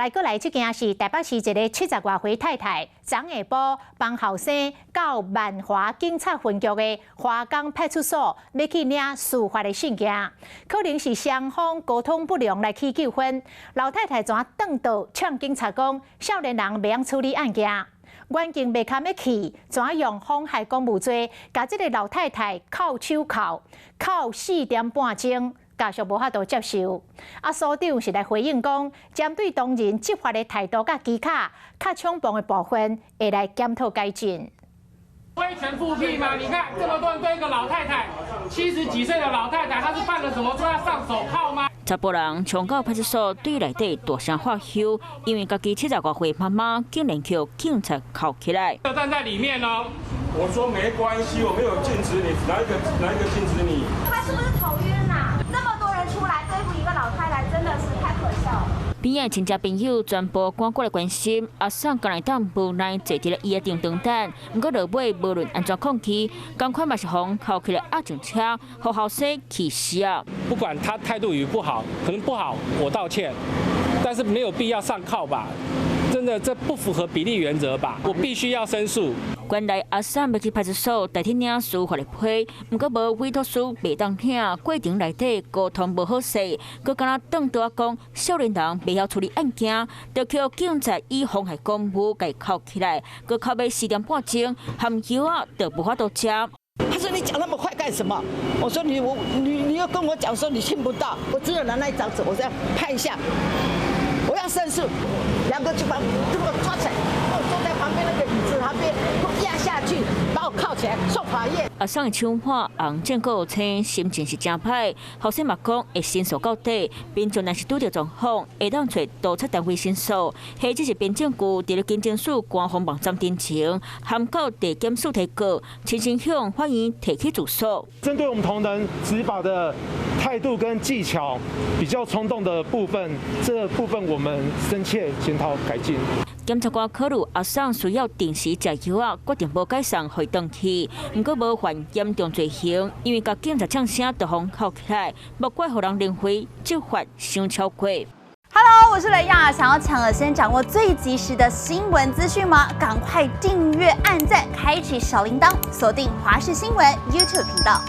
来过来，这件是台北市一个70外岁太太，昨下晡帮后生到万华警察分局的华冈派出所要去领司法的信件，可能是双方沟通不良来起纠纷。老太太怎转倒呛警察讲，少年人袂晓处理案件。原警袂堪要气，怎用妨害公务罪，甲这个老太太扣手铐4点半钟。家属无法度接受，所长是来回应讲，针对当人执法的态度甲技巧较冲动的部分，会来检讨改进。威权复辟吗？你看这么多人对一个老太太，70几岁的老太太，她是犯了什么罪要上手铐吗？查甫人冲到派出所对内底大声喝休，因为家己70多岁妈妈竟然叫警察铐起来。站在里面哦。我说没关系，我没有禁止你，哪一个禁止你？他是不是头晕呐？这么多人出来对付一个老太太，真的是太可笑了。边仔亲戚朋友全部赶过来关心，阿桑刚来当无奈坐伫咧伊的顶等，不过落尾无论安全控制，赶快嘛是红铐起来压上车，互后生气死啊！不管他态度与不好，可能不好，我道歉，但是没有必要上铐吧？真的，这不符合比例原则吧？我必须要申诉。原来阿三要去派出所代替领司法的批，不过无委托书袂当听，过程内底沟通无好势，佮敢若转倒讲少年人袂晓处理案件，就叫警察以妨害公务给铐起来，佮铐尾4点半钟，含药啊就无法度吃。他说：“你讲那么快干什么？”我说：“你要跟我讲说你听不到，我只有拿那一张纸，我这样拍一下，我要申诉。”两个就把我抓起来，我坐在旁边那个椅子旁边，我压下去，把我铐起来送法院。阿桑的枪法红正够青，心情是真歹。后生嘛讲会申诉到底，民众若是拄到状况，会当找督察单位申诉，或者是边检局伫咧警政署官方网站登情，函告地检署提告，陈先向欢迎提起自诉。针对我们同仁执法的态度跟技巧比较冲动的部分，这部分我们深切检讨改进。检察官考虑阿桑需要定时食药啊，决定无解散回登去，不过无犯严重罪行，因为甲警察呛声就互铐起来，莫怪互人认为执法伤超过。Hello， 我是雷亚，想要抢而先掌握最及时的新闻资讯吗？赶快订阅、按赞、开启小铃铛，锁定华视新闻 YouTube 频道。